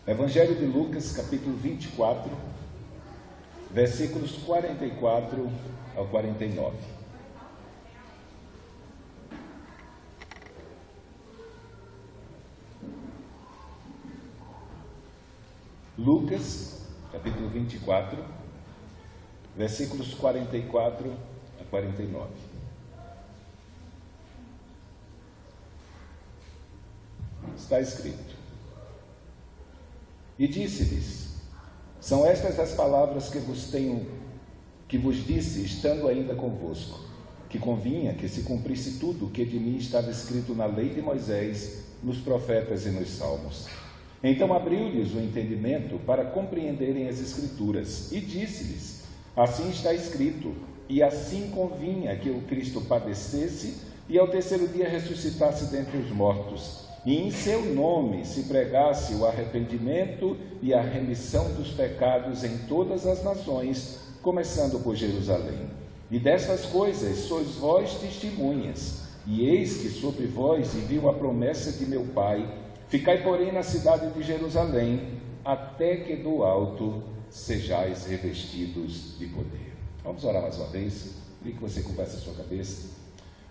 Evangelho de Lucas, capítulo 24, versículos 44 ao 49. Lucas, capítulo 24, versículos 44 a 49. Está escrito: E disse-lhes: São estas as palavras que vos disse, estando ainda convosco, que convinha que se cumprisse tudo o que de mim estava escrito na lei de Moisés, nos profetas e nos salmos. Então abriu-lhes o entendimento para compreenderem as Escrituras, e disse-lhes: Assim está escrito, e assim convinha que o Cristo padecesse e ao terceiro dia ressuscitasse dentre os mortos, e em seu nome se pregasse o arrependimento e a remissão dos pecados em todas as nações, começando por Jerusalém. E destas coisas sois vós testemunhas, e eis que sobre vós envio a promessa de meu Pai. Ficai, porém, na cidade de Jerusalém, até que do alto sejais revestidos de poder. Vamos orar mais uma vez. Queria que você curvasse a sua cabeça.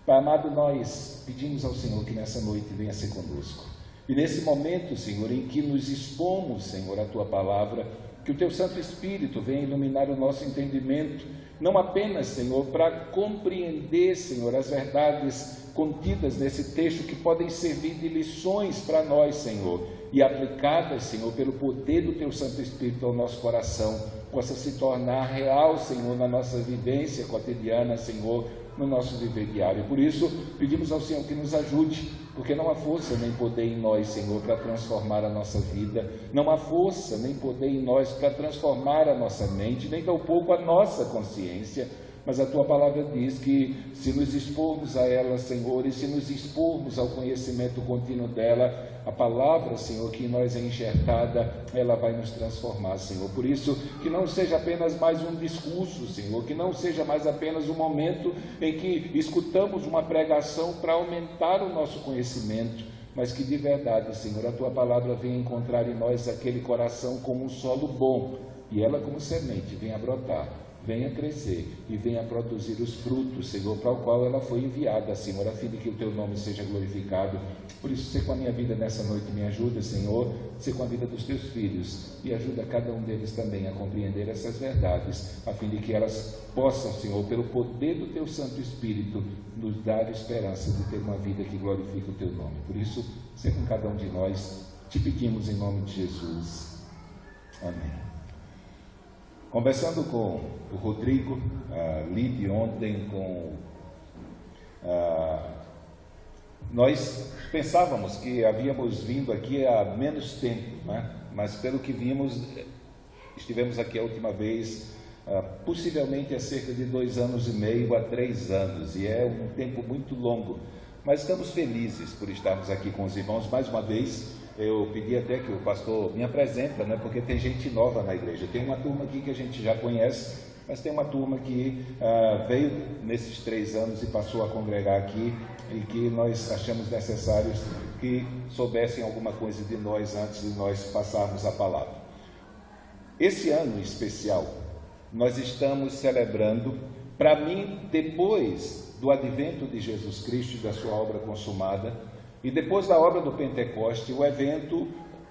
Pai amado, nós pedimos ao Senhor que nessa noite venha ser conosco. E nesse momento, Senhor, em que nos expomos, Senhor, a Tua palavra, que o Teu Santo Espírito venha iluminar o nosso entendimento, não apenas, Senhor, para compreender, Senhor, as verdades contidas nesse texto que podem servir de lições para nós, Senhor, e aplicadas, Senhor, pelo poder do Teu Santo Espírito ao nosso coração, possa se tornar real, Senhor, na nossa vivência cotidiana, Senhor, no nosso viver diário. Por isso, pedimos ao Senhor que nos ajude, porque não há força nem poder em nós, Senhor, para transformar a nossa vida, não há força nem poder em nós para transformar a nossa mente, nem tampouco a nossa consciência, mas a Tua palavra diz que se nos expormos a ela, Senhor, e se nos expormos ao conhecimento contínuo dela, a palavra, Senhor, que em nós é enxertada, ela vai nos transformar, Senhor. Por isso, que não seja apenas mais um discurso, Senhor, que não seja mais apenas um momento em que escutamos uma pregação para aumentar o nosso conhecimento, mas que de verdade, Senhor, a Tua palavra venha encontrar em nós aquele coração como um solo bom, e ela como semente venha brotar, venha crescer e venha produzir os frutos, Senhor, para o qual ela foi enviada, Senhor, a fim de que o Teu nome seja glorificado. Por isso, ser com a minha vida nessa noite, me ajuda, Senhor, ser com a vida dos Teus filhos, e ajuda cada um deles também a compreender essas verdades, a fim de que elas possam, Senhor, pelo poder do Teu Santo Espírito, nos dar esperança de ter uma vida que glorifique o Teu nome. Por isso, ser com cada um de nós, te pedimos em nome de Jesus. Amém. Conversando com o Rodrigo, Lide ontem, nós pensávamos que havíamos vindo aqui há menos tempo, né? Mas pelo que vimos, estivemos aqui a última vez, possivelmente há cerca de 2 anos e meio a 3 anos, e é um tempo muito longo, mas estamos felizes por estarmos aqui com os irmãos mais uma vez. Eu pedi até que o pastor me apresenta, né, porque tem gente nova na igreja. Tem uma turma aqui que a gente já conhece, mas tem uma turma que veio nesses 3 anos e passou a congregar aqui, e que nós achamos necessários que soubessem alguma coisa de nós antes de nós passarmos a palavra. Esse ano especial, nós estamos celebrando, para mim, depois do advento de Jesus Cristo e da sua obra consumada, e depois da obra do Pentecoste, o evento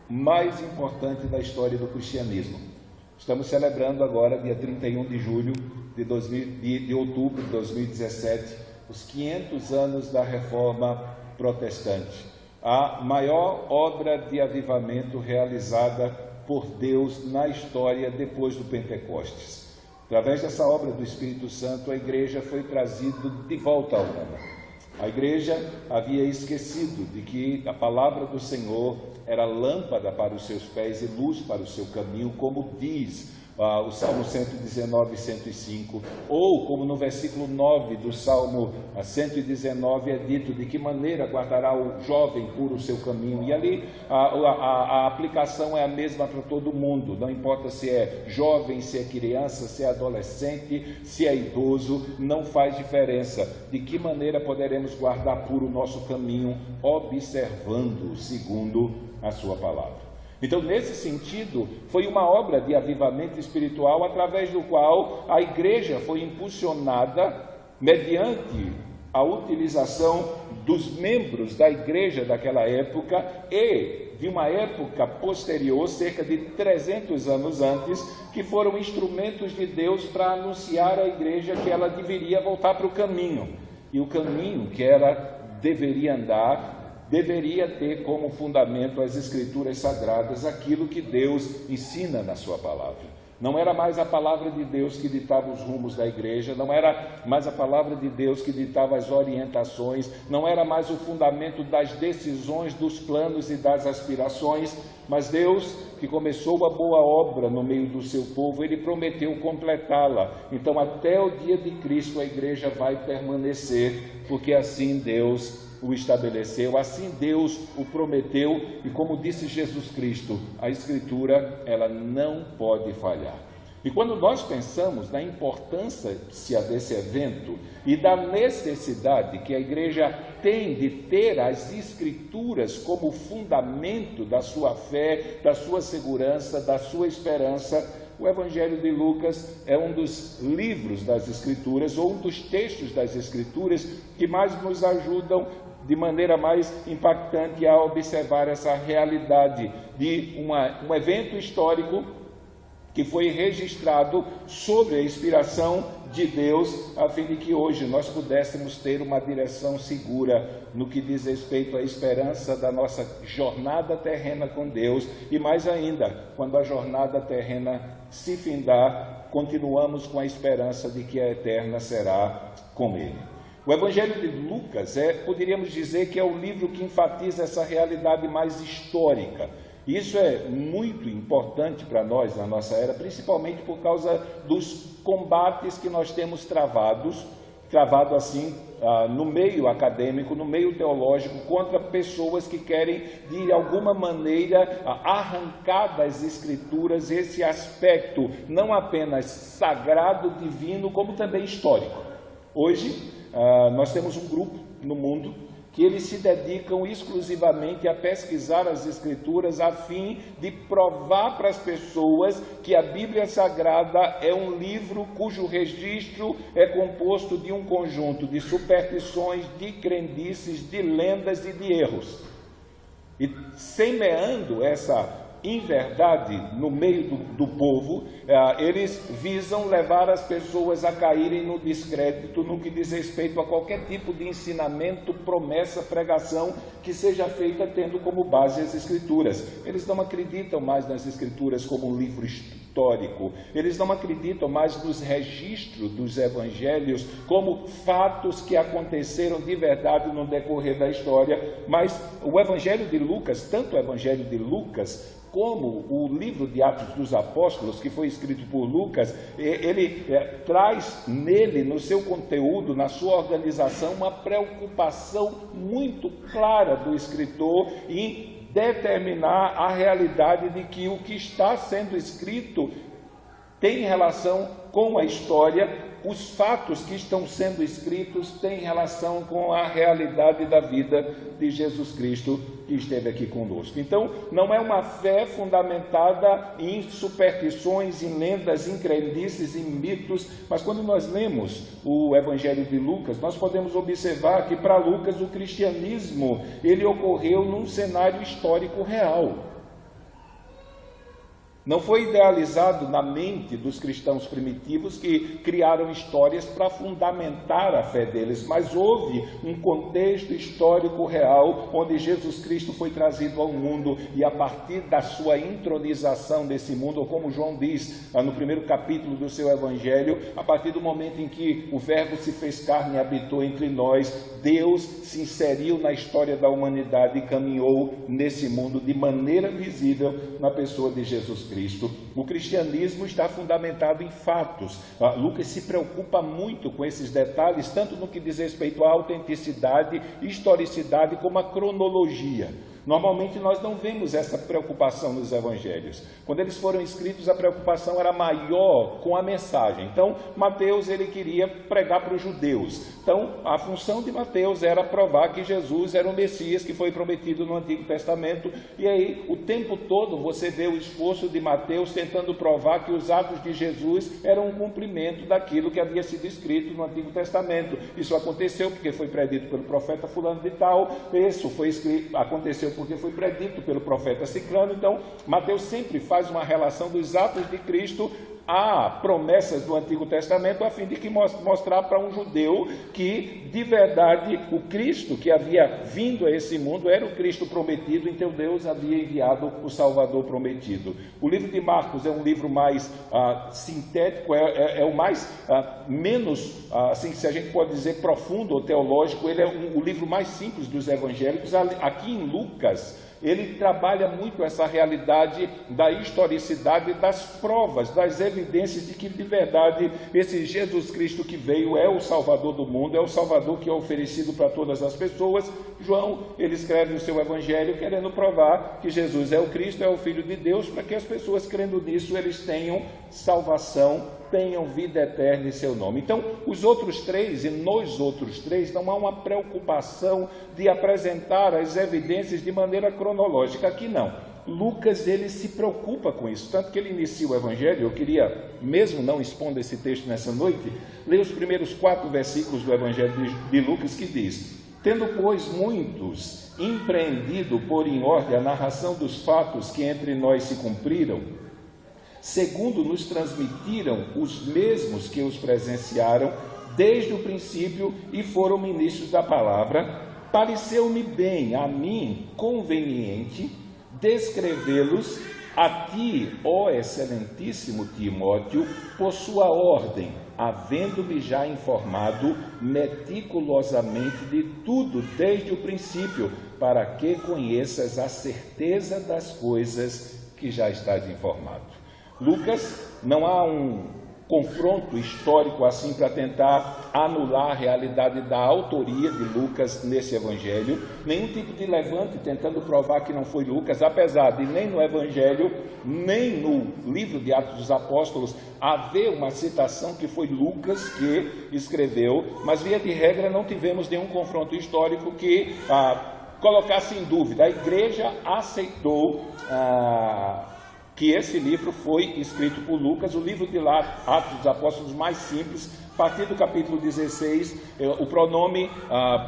mais importante da história do cristianismo. Estamos celebrando agora, dia 31 de julho de outubro de 2017, os 500 anos da Reforma Protestante, a maior obra de avivamento realizada por Deus na história depois do Pentecostes. Através dessa obra do Espírito Santo, a igreja foi trazida de volta ao mundo. A igreja havia esquecido de que a palavra do Senhor era lâmpada para os seus pés e luz para o seu caminho, como diz o Salmo 119 e 105, ou como no versículo 9 do Salmo 119 é dito, de que maneira guardará o jovem puro o seu caminho. E ali a aplicação é a mesma para todo mundo, não importa se é jovem, se é criança, se é adolescente, se é idoso, não faz diferença. De que maneira poderemos guardar puro o nosso caminho, observando segundo a sua palavra. Então, nesse sentido, foi uma obra de avivamento espiritual através do qual a igreja foi impulsionada mediante a utilização dos membros da igreja daquela época e de uma época posterior, cerca de 300 anos antes, que foram instrumentos de Deus para anunciar à igreja que ela deveria voltar para o caminho. E o caminho que ela deveria andar, deveria ter como fundamento as Escrituras Sagradas, aquilo que Deus ensina na sua palavra. Não era mais a palavra de Deus que ditava os rumos da igreja, não era mais a palavra de Deus que ditava as orientações, não era mais o fundamento das decisões, dos planos e das aspirações, mas Deus, que começou a boa obra no meio do seu povo, Ele prometeu completá-la. Então, até o dia de Cristo, a igreja vai permanecer, porque assim Deus o estabeleceu, assim Deus o prometeu, e como disse Jesus Cristo, a Escritura, ela não pode falhar. E quando nós pensamos na importância desse evento e da necessidade que a igreja tem de ter as Escrituras como fundamento da sua fé, da sua segurança, da sua esperança, o Evangelho de Lucas é um dos livros das Escrituras, ou um dos textos das Escrituras que mais nos ajudam de maneira mais impactante a observar essa realidade de um evento histórico que foi registrado sob a inspiração de Deus, a fim de que hoje nós pudéssemos ter uma direção segura no que diz respeito à esperança da nossa jornada terrena com Deus, e mais ainda, quando a jornada terrena se findar, continuamos com a esperança de que a eterna será com Ele. O Evangelho de Lucas poderíamos dizer que é o livro que enfatiza essa realidade mais histórica. E isso é muito importante para nós na nossa era, principalmente por causa dos combates que nós temos travado assim, no meio acadêmico, no meio teológico, contra pessoas que querem, de alguma maneira, arrancar das Escrituras esse aspecto, não apenas sagrado, divino, como também histórico. Hoje, nós temos um grupo no mundo que eles se dedicam exclusivamente a pesquisar as Escrituras a fim de provar para as pessoas que a Bíblia Sagrada é um livro cujo registro é composto de um conjunto de superstições, de crendices, de lendas e de erros. E semeando essa inverdade no meio do povo, eles visam levar as pessoas a caírem no descrédito no que diz respeito a qualquer tipo de ensinamento, promessa, pregação que seja feita tendo como base as Escrituras. Eles não acreditam mais nas Escrituras como um livro histórico, eles não acreditam mais nos registros dos Evangelhos como fatos que aconteceram de verdade no decorrer da história, mas o Evangelho de Lucas, tanto o Evangelho de Lucas como o livro de Atos dos Apóstolos, que foi escrito por Lucas, ele traz nele, no seu conteúdo, na sua organização, uma preocupação muito clara do escritor em determinar a realidade de que o que está sendo escrito tem relação com a história, os fatos que estão sendo escritos têm relação com a realidade da vida de Jesus Cristo que esteve aqui conosco. Então, não é uma fé fundamentada em superstições, em lendas, em crendices, em mitos, mas quando nós lemos o Evangelho de Lucas, nós podemos observar que para Lucas o cristianismo, ele ocorreu num cenário histórico real. Não foi idealizado na mente dos cristãos primitivos que criaram histórias para fundamentar a fé deles, mas houve um contexto histórico real onde Jesus Cristo foi trazido ao mundo e a partir da sua entronização desse mundo, ou como João diz no primeiro capítulo do seu Evangelho, a partir do momento em que o Verbo se fez carne e habitou entre nós, Deus se inseriu na história da humanidade e caminhou nesse mundo de maneira visível na pessoa de Jesus Cristo. O cristianismo está fundamentado em fatos. Lucas se preocupa muito com esses detalhes, tanto no que diz respeito à autenticidade, historicidade, como à cronologia. Normalmente nós não vemos essa preocupação nos evangelhos. Quando eles foram escritos, a preocupação era maior com a mensagem. Então, Mateus, ele queria pregar para os judeus. Então, a função de Mateus era provar que Jesus era o Messias que foi prometido no Antigo Testamento. E aí, o tempo todo, você vê o esforço de Mateus tentando provar que os atos de Jesus eram um cumprimento daquilo que havia sido escrito no Antigo Testamento. Isso aconteceu porque foi predito pelo profeta fulano de tal, isso foi escrito, aconteceu porque foi predito pelo profeta ciclano. Então, Mateus sempre faz uma relação dos atos de Cristo a promessas do Antigo Testamento, a fim de que mostrar para um judeu que, de verdade, o Cristo que havia vindo a esse mundo era o Cristo prometido, então Deus havia enviado o Salvador prometido. O livro de Marcos é um livro mais sintético, é o mais, menos, assim, se a gente pode dizer, profundo ou teológico. Ele é o livro mais simples dos evangélicos. Aqui em Lucas, ele trabalha muito essa realidade da historicidade, das provas, das evidências de que, de verdade, esse Jesus Cristo que veio é o Salvador do mundo, é o Salvador que é oferecido para todas as pessoas. João, ele escreve o seu Evangelho querendo provar que Jesus é o Cristo, é o Filho de Deus, para que as pessoas, crendo nisso, eles tenham salvação, tenham vida eterna em seu nome. Então, os outros três, e nos outros três, não há uma preocupação de apresentar as evidências de maneira cronológica. Aqui não. Lucas, ele se preocupa com isso, tanto que ele inicia o Evangelho. Eu queria, mesmo não expondo esse texto nessa noite, ler os primeiros 4 versículos do Evangelho de Lucas, que diz: tendo, pois, muitos empreendido pôr em ordem a narração dos fatos que entre nós se cumpriram, segundo nos transmitiram os mesmos que os presenciaram desde o princípio e foram ministros da palavra, pareceu-me bem, a mim, conveniente, descrevê-los a ti, ó excelentíssimo Timóteo, por sua ordem, havendo-me já informado meticulosamente de tudo desde o princípio, para que conheças a certeza das coisas que já estás informado. Lucas, não há um confronto histórico assim para tentar anular a realidade da autoria de Lucas nesse Evangelho, nenhum tipo de levante tentando provar que não foi Lucas, apesar de nem no Evangelho, nem no livro de Atos dos Apóstolos haver uma citação que foi Lucas que escreveu, mas via de regra não tivemos nenhum confronto histórico que colocasse em dúvida. A igreja aceitou que esse livro foi escrito por Lucas. O livro de Atos dos Apóstolos mais simples, a partir do capítulo 16, o pronome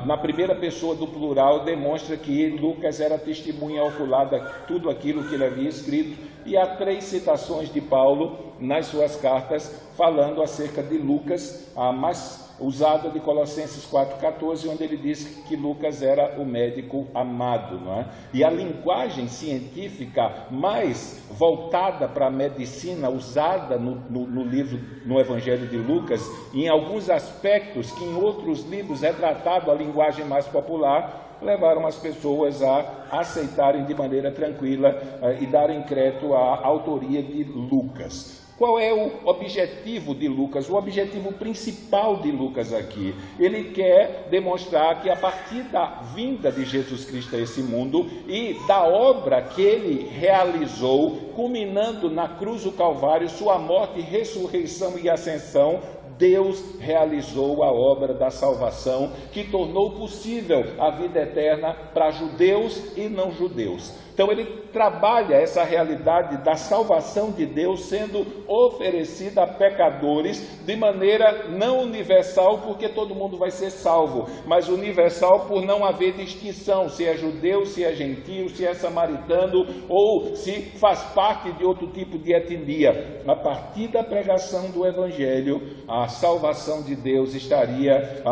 na primeira pessoa do plural demonstra que Lucas era testemunha ocular de tudo aquilo que ele havia escrito, e há 3 citações de Paulo nas suas cartas falando acerca de Lucas, a mais usada de Colossenses 4,14, onde ele diz que Lucas era o médico amado, não é? E a linguagem científica mais voltada para a medicina, usada no Evangelho de Lucas, em alguns aspectos que em outros livros é tratado a linguagem mais popular, levaram as pessoas a aceitarem de maneira tranquila e darem crédito à autoria de Lucas. Qual é o objetivo de Lucas? O objetivo principal de Lucas aqui, ele quer demonstrar que a partir da vinda de Jesus Cristo a esse mundo e da obra que ele realizou, culminando na cruz do Calvário, sua morte, ressurreição e ascensão, Deus realizou a obra da salvação que tornou possível a vida eterna para judeus e não judeus. Então ele trabalha essa realidade da salvação de Deus sendo oferecida a pecadores de maneira não universal, porque todo mundo vai ser salvo, mas universal por não haver distinção, se é judeu, se é gentio, se é samaritano ou se faz parte de outro tipo de etnia. A partir da pregação do Evangelho, a salvação de Deus estaria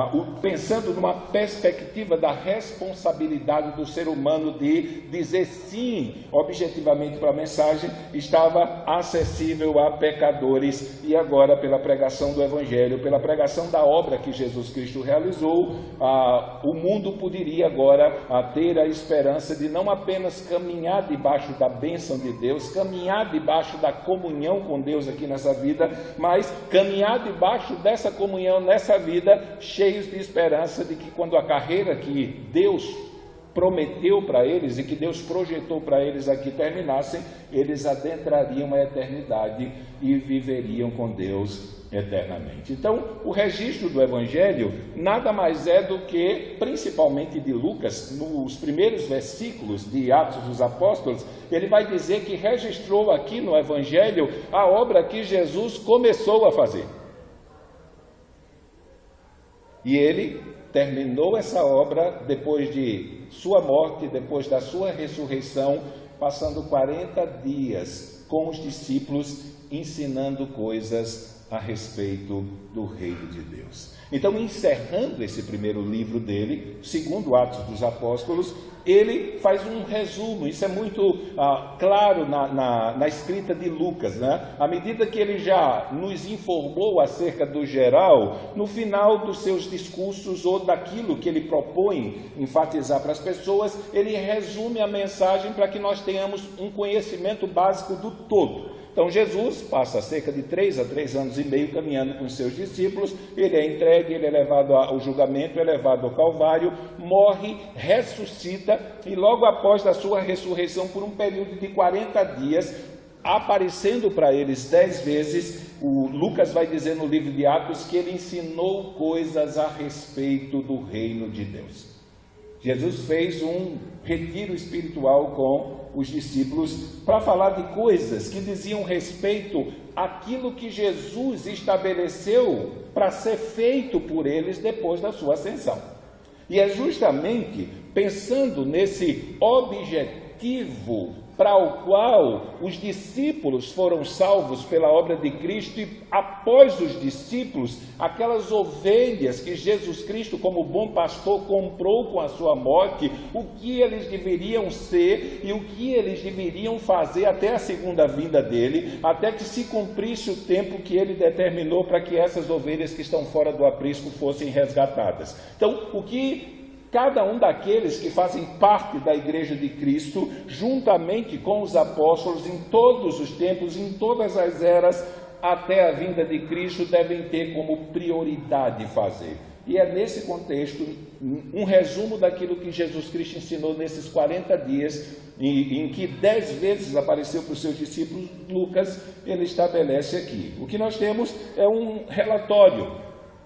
pensando numa perspectiva da responsabilidade do ser humano de dizer sim, objetivamente, para a mensagem, estava acessível a pecadores, e agora pela pregação do Evangelho, pela pregação da obra que Jesus Cristo realizou, o mundo poderia agora ter a esperança de não apenas caminhar debaixo da bênção de Deus, caminhar debaixo da comunhão com Deus aqui nessa vida, mas caminhar debaixo dessa comunhão nessa vida, cheios de esperança de que quando a carreira que Deus prometeu para eles e que Deus projetou para eles aqui terminassem, eles adentrariam a eternidade e viveriam com Deus eternamente. Então, o registro do Evangelho nada mais é do que, principalmente de Lucas, nos primeiros versículos de Atos dos Apóstolos, ele vai dizer que registrou aqui no Evangelho a obra que Jesus começou a fazer. E ele terminou essa obra depois de sua morte, depois da sua ressurreição, passando 40 dias com os discípulos, ensinando coisas a respeito do reino de Deus. Então, encerrando esse primeiro livro dele, segundo Atos dos Apóstolos, ele faz um resumo. Isso é muito claro na escrita de Lucas, né? À medida que ele já nos informou acerca do geral, no final dos seus discursos ou daquilo que ele propõe enfatizar para as pessoas, ele resume a mensagem para que nós tenhamos um conhecimento básico do todo. Então, Jesus passa cerca de 3 a 3 anos e meio caminhando com os seus discípulos, ele é entregue, ele é levado ao julgamento, é levado ao Calvário, morre, ressuscita, e logo após a sua ressurreição, por um período de 40 dias, aparecendo para eles 10 vezes, o Lucas vai dizer no livro de Atos que ele ensinou coisas a respeito do reino de Deus. Jesus fez um retiro espiritual com os discípulos para falar de coisas que diziam respeito àquilo que Jesus estabeleceu para ser feito por eles depois da sua ascensão. E é justamente pensando nesse objetivo para o qual os discípulos foram salvos pela obra de Cristo, e após os discípulos, aquelas ovelhas que Jesus Cristo, como bom pastor, comprou com a sua morte, o que eles deveriam ser e o que eles deveriam fazer até a segunda vinda dele, até que se cumprisse o tempo que ele determinou para que essas ovelhas que estão fora do aprisco fossem resgatadas. Então, o que cada um daqueles que fazem parte da Igreja de Cristo, juntamente com os apóstolos, em todos os tempos, em todas as eras, até a vinda de Cristo, devem ter como prioridade fazer. E é nesse contexto, um resumo daquilo que Jesus Cristo ensinou nesses 40 dias, em que 10 vezes apareceu para os seus discípulos, Lucas, ele estabelece aqui. O que nós temos é um relatório,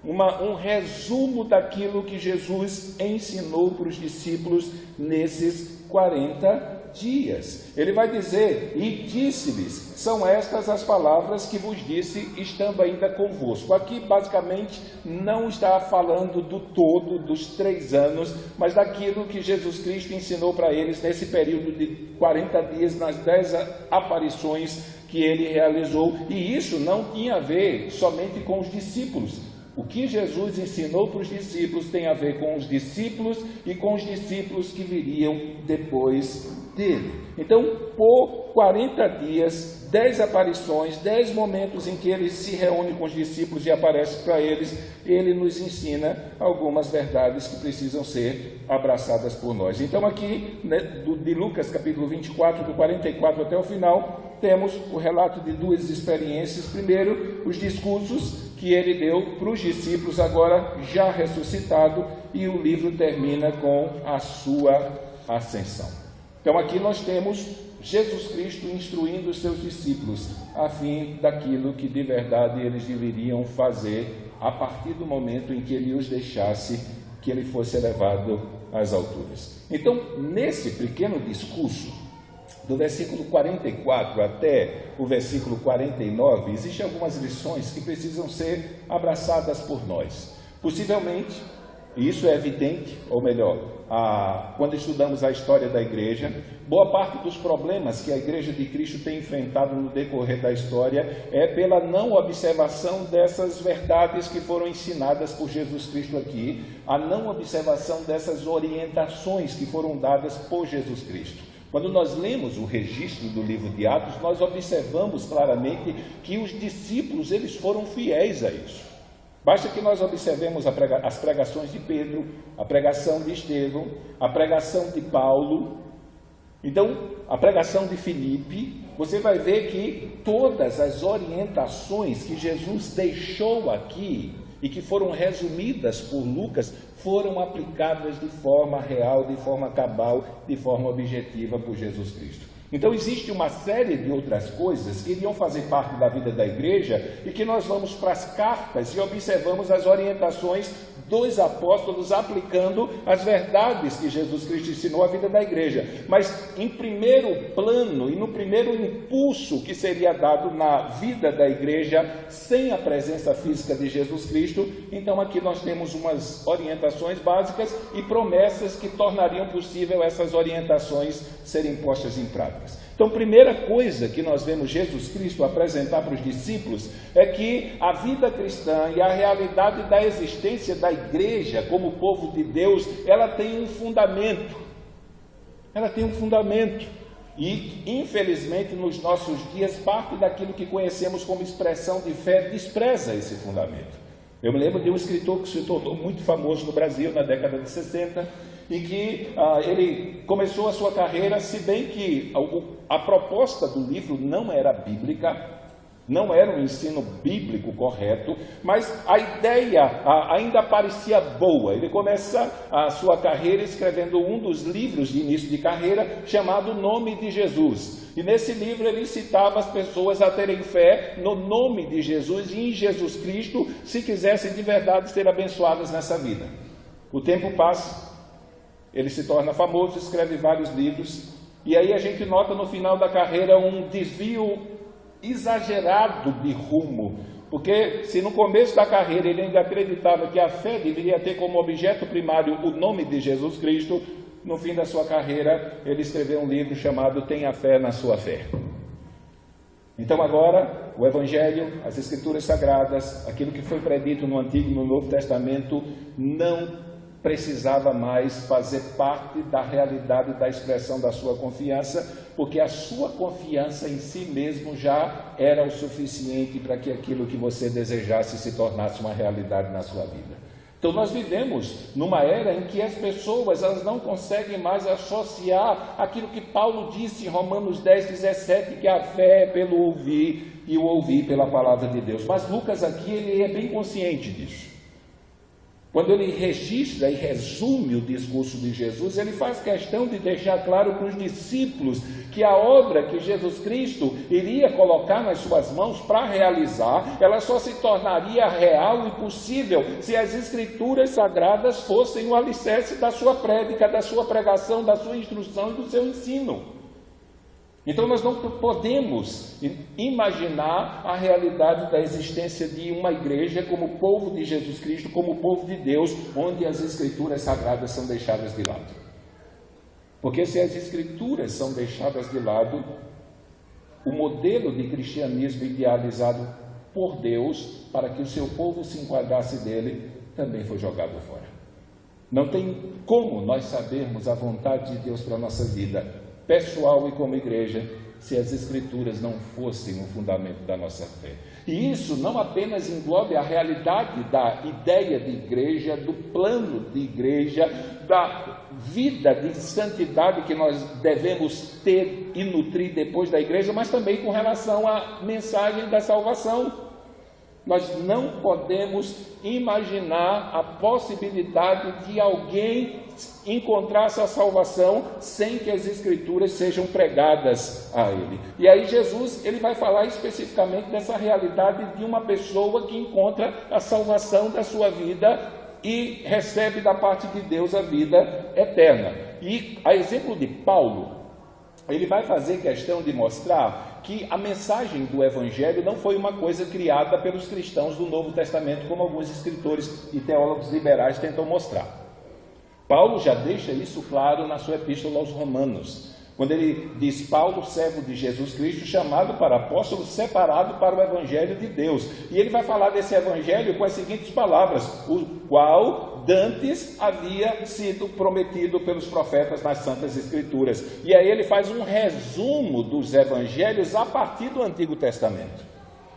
um resumo daquilo que Jesus ensinou para os discípulos nesses 40 dias. Ele vai dizer, e disse-lhes, são estas as palavras que vos disse, estando ainda convosco. Aqui, basicamente, não está falando do todo, dos 3 anos, mas daquilo que Jesus Cristo ensinou para eles nesse período de 40 dias, nas 10 aparições que ele realizou. E isso não tinha a ver somente com os discípulos. O que Jesus ensinou para os discípulos tem a ver com os discípulos e com os discípulos que viriam depois dele. Então, por 40 dias, 10 aparições, 10 momentos em que ele se reúne com os discípulos e aparece para eles, ele nos ensina algumas verdades que precisam ser abraçadas por nós. Então, aqui, né, de Lucas capítulo 24, do 44 até o final, temos o relato de 2 experiências. Primeiro, os discursos que ele deu para os discípulos, agora já ressuscitado, e o livro termina com a sua ascensão. Então aqui nós temos Jesus Cristo instruindo os seus discípulos a fim daquilo que de verdade eles deveriam fazer a partir do momento em que ele os deixasse, que ele fosse elevado às alturas. Então, nesse pequeno discurso, do versículo 44 até o versículo 49, existem algumas lições que precisam ser abraçadas por nós. Possivelmente, e isso é evidente, ou melhor, quando estudamos a história da igreja, boa parte dos problemas que a Igreja de Cristo tem enfrentado no decorrer da história é pela não observação dessas verdades que foram ensinadas por Jesus Cristo aqui, a não observação dessas orientações que foram dadas por Jesus Cristo. Quando nós lemos o registro do livro de Atos, nós observamos claramente que os discípulos, eles foram fiéis a isso. Basta que nós observemos as pregações de Pedro, a pregação de Estevão, a pregação de Paulo, então a pregação de Filipe. Você vai ver que todas as orientações que Jesus deixou aqui, e que foram resumidas por Lucas, foram aplicadas de forma real, de forma cabal, de forma objetiva por Jesus Cristo. Então existe uma série de outras coisas que iriam fazer parte da vida da igreja e que nós vamos para as cartas e observamos as orientações dos apóstolos aplicando as verdades que Jesus Cristo ensinou à vida da igreja. Mas em primeiro plano e no primeiro impulso que seria dado na vida da igreja sem a presença física de Jesus Cristo, então aqui nós temos umas orientações básicas e promessas que tornariam possível essas orientações serem postas em prática. Então, primeira coisa que nós vemos Jesus Cristo apresentar para os discípulos é que a vida cristã e a realidade da existência da igreja como povo de Deus, ela tem um fundamento. Ela tem um fundamento. E, infelizmente, nos nossos dias, parte daquilo que conhecemos como expressão de fé despreza esse fundamento. Eu me lembro de um escritor que se tornou muito famoso no Brasil na década de 60, em que ele começou a sua carreira, se bem que a proposta do livro não era bíblica, não era um ensino bíblico correto, mas a ideia ainda parecia boa. Ele começa a sua carreira escrevendo um dos livros de início de carreira, chamado Nome de Jesus. E nesse livro ele incitava as pessoas a terem fé no nome de Jesus e em Jesus Cristo, se quisessem de verdade ser abençoadas nessa vida. O tempo passa. Ele se torna famoso, escreve vários livros, e aí a gente nota no final da carreira um desvio exagerado de rumo, porque se no começo da carreira ele ainda acreditava que a fé deveria ter como objeto primário o nome de Jesus Cristo, no fim da sua carreira ele escreveu um livro chamado Tenha Fé na Sua Fé. Então agora, o Evangelho, as Escrituras Sagradas, aquilo que foi predito no Antigo e no Novo Testamento, não precisava mais fazer parte da realidade da expressão da sua confiança, porque a sua confiança em si mesmo já era o suficiente para que aquilo que você desejasse se tornasse uma realidade na sua vida. Então nós vivemos numa era em que as pessoas elas não conseguem mais associar aquilo que Paulo disse em Romanos 10:17, que a fé é pelo ouvir e o ouvir pela palavra de Deus. Mas Lucas aqui ele é bem consciente disso. Quando ele registra e resume o discurso de Jesus, ele faz questão de deixar claro para os discípulos que a obra que Jesus Cristo iria colocar nas suas mãos para realizar, ela só se tornaria real e possível se as Escrituras Sagradas fossem o alicerce da sua prédica, da sua pregação, da sua instrução e do seu ensino. Então nós não podemos imaginar a realidade da existência de uma igreja como povo de Jesus Cristo, como povo de Deus, onde as Escrituras Sagradas são deixadas de lado. Porque se as Escrituras são deixadas de lado, o modelo de cristianismo idealizado por Deus, para que o seu povo se enquadrasse dele, também foi jogado fora. Não tem como nós sabermos a vontade de Deus para a nossa vida, pessoal e como igreja, se as Escrituras não fossem o fundamento da nossa fé. E isso não apenas englobe a realidade da ideia de igreja, do plano de igreja, da vida de santidade que nós devemos ter e nutrir depois da igreja, mas também com relação à mensagem da salvação. Nós não podemos imaginar a possibilidade de alguém encontrar essa salvação sem que as Escrituras sejam pregadas a ele. E aí Jesus ele vai falar especificamente dessa realidade de uma pessoa que encontra a salvação da sua vida e recebe da parte de Deus a vida eterna. E a exemplo de Paulo, ele vai fazer questão de mostrar que a mensagem do Evangelho não foi uma coisa criada pelos cristãos do Novo Testamento, como alguns escritores e teólogos liberais tentam mostrar. Paulo já deixa isso claro na sua epístola aos Romanos, quando ele diz: Paulo, servo de Jesus Cristo, chamado para apóstolo, separado para o Evangelho de Deus. E ele vai falar desse Evangelho com as seguintes palavras: o qual dantes havia sido prometido pelos profetas nas Santas Escrituras. E aí ele faz um resumo dos Evangelhos a partir do Antigo Testamento.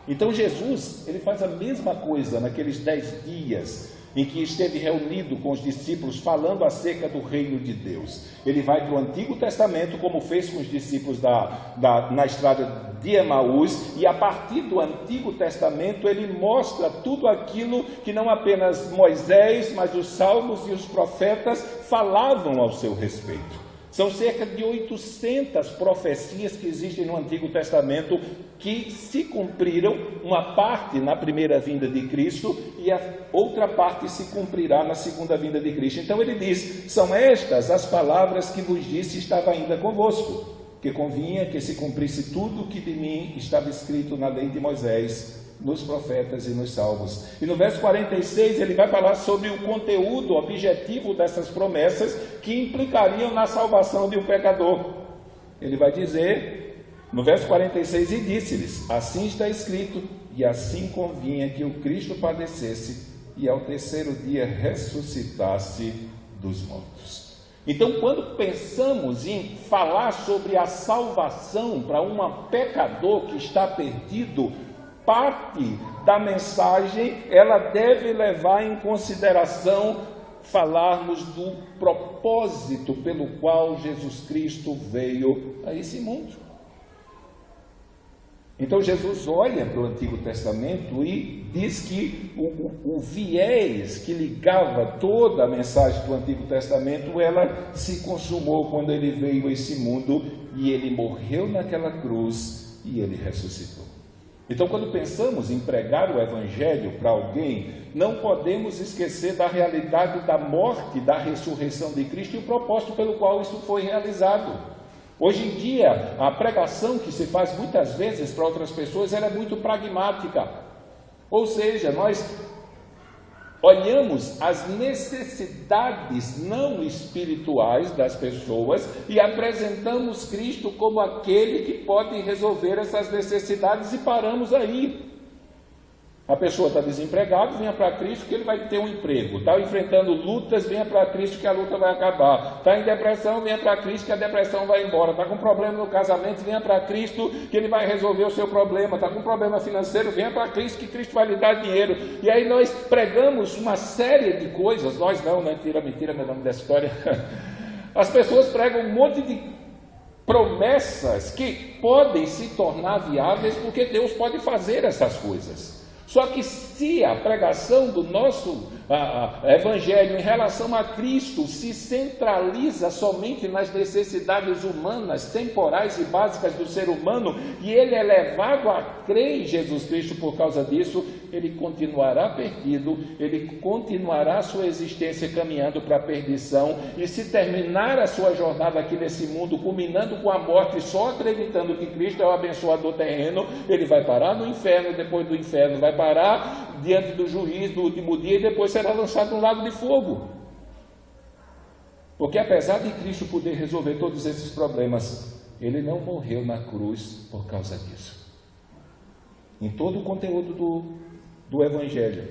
Então Jesus, ele faz a mesma coisa naqueles 10 dias em que esteve reunido com os discípulos falando acerca do reino de Deus. Ele vai para o Antigo Testamento, como fez com os discípulos na estrada de Emaús, e a partir do Antigo Testamento ele mostra tudo aquilo que não apenas Moisés, mas os salmos e os profetas falavam ao seu respeito. São cerca de 800 profecias que existem no Antigo Testamento que se cumpriram, uma parte na primeira vinda de Cristo e a outra parte se cumprirá na segunda vinda de Cristo. Então ele diz: são estas as palavras que vos disse estava ainda convosco, que convinha que se cumprisse tudo o que de mim estava escrito na lei de Moisés, nos profetas e nos salmos. E no verso 46 ele vai falar sobre o conteúdo objetivo dessas promessas que implicariam na salvação de um pecador. Ele vai dizer no verso 46: e disse-lhes: assim está escrito, e assim convinha que o Cristo padecesse e ao terceiro dia ressuscitasse dos mortos. Então, quando pensamos em falar sobre a salvação para um pecador que está perdido, parte da mensagem ela deve levar em consideração falarmos do propósito pelo qual Jesus Cristo veio a esse mundo. Então Jesus olha para o Antigo Testamento e diz que o viés que ligava toda a mensagem do Antigo Testamento, ela se consumou quando ele veio a esse mundo e ele morreu naquela cruz e ele ressuscitou. Então, quando pensamos em pregar o Evangelho para alguém, não podemos esquecer da realidade da morte, da ressurreição de Cristo e o propósito pelo qual isso foi realizado. Hoje em dia, a pregação que se faz muitas vezes para outras pessoas, ela é muito pragmática. Ou seja, nós olhamos as necessidades não espirituais das pessoas e apresentamos Cristo como aquele que pode resolver essas necessidades e paramos aí. A pessoa está desempregada, venha para Cristo que ele vai ter um emprego. Está enfrentando lutas, venha para Cristo que a luta vai acabar. Está em depressão, venha para Cristo que a depressão vai embora. Está com problema no casamento, venha para Cristo que ele vai resolver o seu problema. Está com problema financeiro, venha para Cristo que Cristo vai lhe dar dinheiro. E aí nós pregamos uma série de coisas. Nós não, mentira, meu nome dessa história. As pessoas pregam um monte de promessas que podem se tornar viáveis porque Deus pode fazer essas coisas. Só que se a pregação do nosso Evangelho em relação a Cristo se centraliza somente nas necessidades humanas, temporais e básicas do ser humano, e ele é levado a crer em Jesus Cristo por causa disso, ele continuará perdido, ele continuará a sua existência caminhando para a perdição, e se terminar a sua jornada aqui nesse mundo, culminando com a morte, só acreditando que Cristo é o abençoador terreno, ele vai parar no inferno, depois do inferno vai parar diante do juiz do último dia, e depois será lançado no lago de fogo. Porque apesar de Cristo poder resolver todos esses problemas, ele não morreu na cruz por causa disso. Em todo o conteúdo do Evangelho,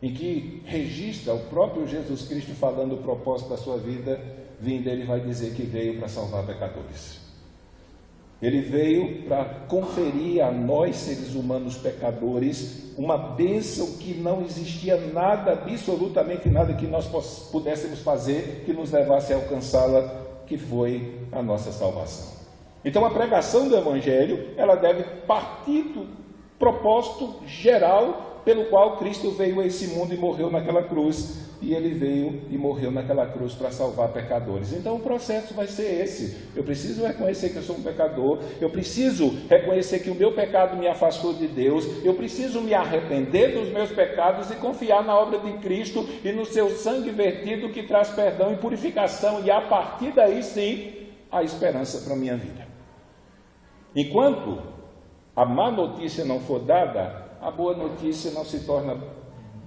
em que registra o próprio Jesus Cristo falando o propósito da sua vida, ele vai dizer que veio para salvar pecadores. Ele veio para conferir a nós, seres humanos pecadores, uma bênção que não existia nada, absolutamente nada que nós pudéssemos fazer que nos levasse a alcançá-la, que foi a nossa salvação. Então a pregação do Evangelho, ela deve partir do propósito geral pelo qual Cristo veio a esse mundo e morreu naquela cruz. E ele veio e morreu naquela cruz para salvar pecadores. Então o processo vai ser esse. Eu preciso reconhecer que eu sou um pecador. Eu preciso reconhecer que o meu pecado me afastou de Deus. Eu preciso me arrepender dos meus pecados e confiar na obra de Cristo e no seu sangue vertido que traz perdão e purificação. E a partir daí sim, a esperança para a minha vida. Enquanto a má notícia não for dada, a boa notícia não se torna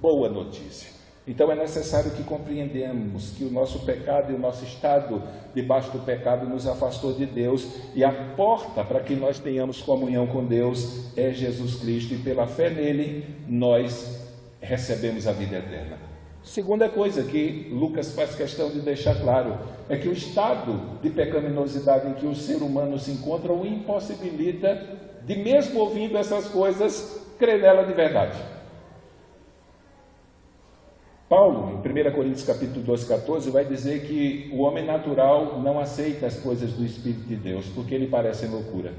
boa notícia. Então é necessário que compreendamos que o nosso pecado e o nosso estado debaixo do pecado nos afastou de Deus, e a porta para que nós tenhamos comunhão com Deus é Jesus Cristo, e pela fé nele nós recebemos a vida eterna. Segunda coisa que Lucas faz questão de deixar claro é que o estado de pecaminosidade em que o ser humano se encontra o impossibilita de, mesmo ouvindo essas coisas, crer nela de verdade. Paulo, em 1 Coríntios capítulo 12, 14, vai dizer que o homem natural não aceita as coisas do Espírito de Deus, porque lhe parecem loucura.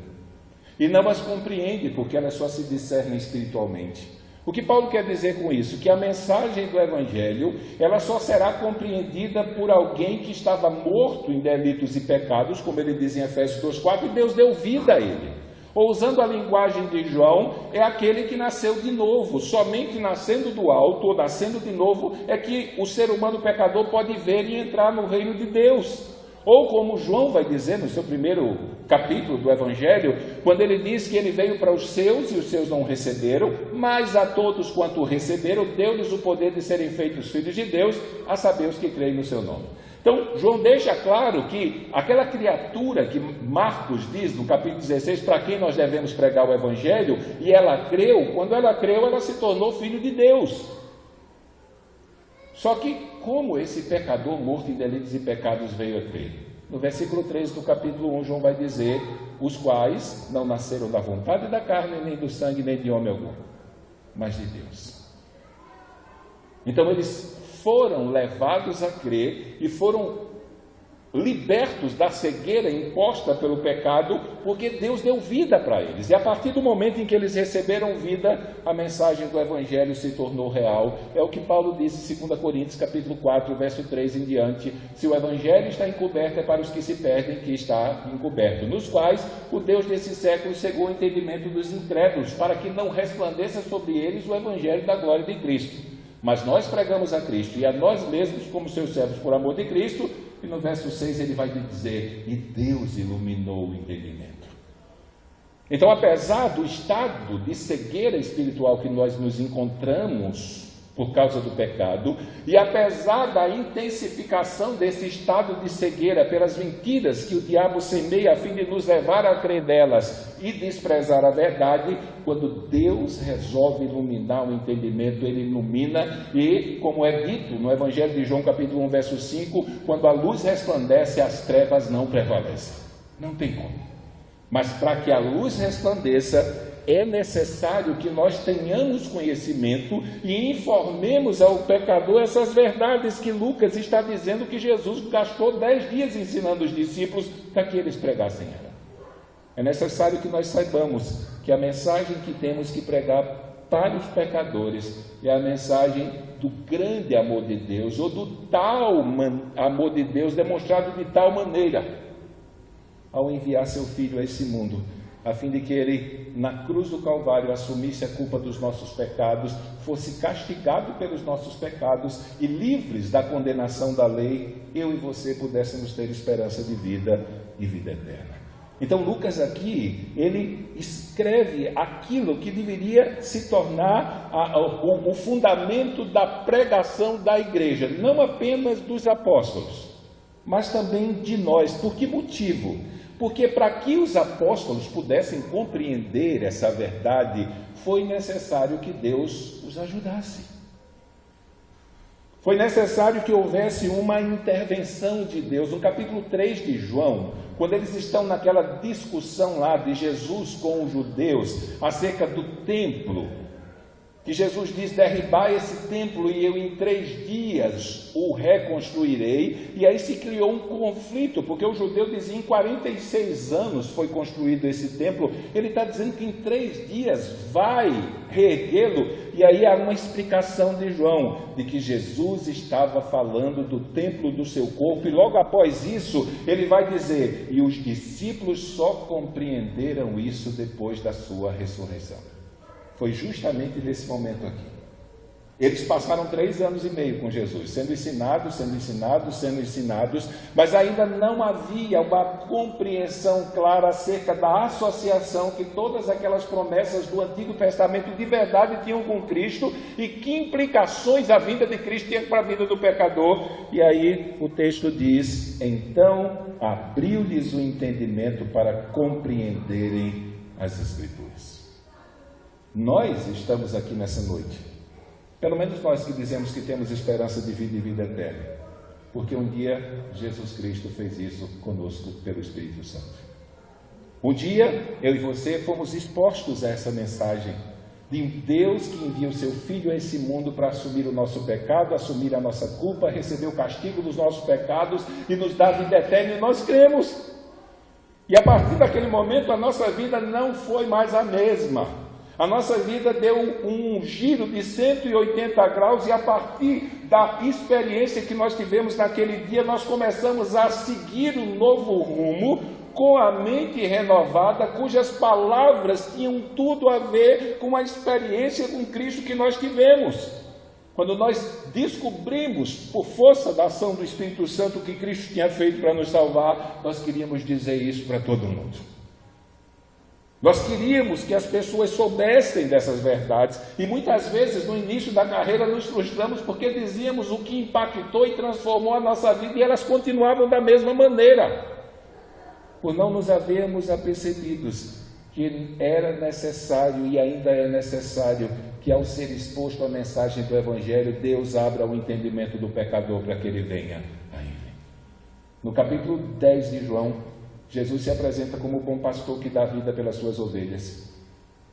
E não as compreende, porque elas só se discernem espiritualmente. O que Paulo quer dizer com isso? Que a mensagem do Evangelho, ela só será compreendida por alguém que estava morto em delitos e pecados, como ele diz em Efésios 2,4, e Deus deu vida a ele. Ou, usando a linguagem de João, é aquele que nasceu de novo. Somente nascendo do alto, ou nascendo de novo, é que o ser humano pecador pode ver e entrar no reino de Deus. Ou, como João vai dizer no seu primeiro capítulo do Evangelho, quando ele diz que ele veio para os seus e os seus não receberam, mas a todos quanto receberam, deu-lhes o poder de serem feitos filhos de Deus, a saber os que creem no seu nome. Então, João deixa claro que aquela criatura que Marcos diz no capítulo 16, para quem nós devemos pregar o Evangelho, e ela creu, quando ela creu, ela se tornou filho de Deus. Só que, como esse pecador morto em delitos e pecados veio a crer? No versículo 13 do capítulo 1, João vai dizer, os quais não nasceram da vontade da carne, nem do sangue, nem de homem algum, mas de Deus. Então, eles foram levados a crer e foram libertos da cegueira imposta pelo pecado, porque Deus deu vida para eles. E a partir do momento em que eles receberam vida, a mensagem do Evangelho se tornou real. É o que Paulo diz em 2 Coríntios capítulo 4, verso 3 em diante. Se o Evangelho está encoberto, é para os que se perdem que está encoberto, nos quais o Deus desse século cegou o entendimento dos incrédulos, para que não resplandeça sobre eles o Evangelho da glória de Cristo. Mas nós pregamos a Cristo e a nós mesmos como seus servos por amor de Cristo. E no verso 6 ele vai dizer, e Deus iluminou o entendimento. Então, apesar do estado de cegueira espiritual que nós nos encontramos por causa do pecado, e apesar da intensificação desse estado de cegueira pelas mentiras que o diabo semeia a fim de nos levar a crer nelas e desprezar a verdade, quando Deus resolve iluminar o entendimento, Ele ilumina, e, como é dito no Evangelho de João capítulo 1, verso 5, quando a luz resplandece, as trevas não prevalecem. Não tem como. Mas para que a luz resplandeça, é necessário que nós tenhamos conhecimento e informemos ao pecador essas verdades que Lucas está dizendo que Jesus gastou 10 dias ensinando os discípulos para que eles pregassem ela. É necessário que nós saibamos que a mensagem que temos que pregar para os pecadores é a mensagem do grande amor de Deus, ou do tal amor de Deus demonstrado de tal maneira, ao enviar seu Filho a esse mundo, a fim de que ele, na cruz do Calvário, assumisse a culpa dos nossos pecados, fosse castigado pelos nossos pecados e, livres da condenação da lei, eu e você pudéssemos ter esperança de vida e vida eterna. Então Lucas aqui, ele escreve aquilo que deveria se tornar o fundamento da pregação da igreja, não apenas dos apóstolos, mas também de nós. Por que motivo? Porque para que os apóstolos pudessem compreender essa verdade, foi necessário que Deus os ajudasse. Foi necessário que houvesse uma intervenção de Deus. No capítulo 3 de João, quando eles estão naquela discussão lá de Jesus com os judeus acerca do templo, que Jesus diz, derribai esse templo e eu em 3 dias o reconstruirei. E aí se criou um conflito, porque o judeu dizia, em 46 anos foi construído esse templo. Ele está dizendo que em 3 dias vai reerguê-lo. E aí há uma explicação de João, de que Jesus estava falando do templo do seu corpo. E logo após isso, ele vai dizer, e os discípulos só compreenderam isso depois da sua ressurreição. Foi justamente nesse momento aqui. Eles passaram 3 anos e meio com Jesus, sendo ensinados, mas ainda não havia uma compreensão clara acerca da associação que todas aquelas promessas do Antigo Testamento de verdade tinham com Cristo e que implicações a vinda de Cristo tinha para a vida do pecador. E aí o texto diz, então abriu-lhes o entendimento para compreenderem as Escrituras. Nós estamos aqui nessa noite, pelo menos nós que dizemos que temos esperança de vida e vida eterna, porque um dia Jesus Cristo fez isso conosco pelo Espírito Santo. Um dia eu e você fomos expostos a essa mensagem, de um Deus que envia o seu Filho a esse mundo para assumir o nosso pecado, assumir a nossa culpa, receber o castigo dos nossos pecados e nos dar vida eterna, e nós cremos. E a partir daquele momento a nossa vida não foi mais a mesma. A nossa vida deu um giro de 180 graus e a partir da experiência que nós tivemos naquele dia, nós começamos a seguir um novo rumo, com a mente renovada, cujas palavras tinham tudo a ver com a experiência com Cristo que nós tivemos. Quando nós descobrimos, por força da ação do Espírito Santo, o que Cristo tinha feito para nos salvar, nós queríamos dizer isso para todo mundo. Nós queríamos que as pessoas soubessem dessas verdades, e muitas vezes no início da carreira nos frustramos porque dizíamos o que impactou e transformou a nossa vida, e elas continuavam da mesma maneira, por não nos havermos apercebidos que era necessário e ainda é necessário que, ao ser exposto a mensagem do Evangelho, Deus abra o entendimento do pecador para que ele venha a Ele. No capítulo 10 de João, Jesus se apresenta como o bom pastor que dá vida pelas suas ovelhas.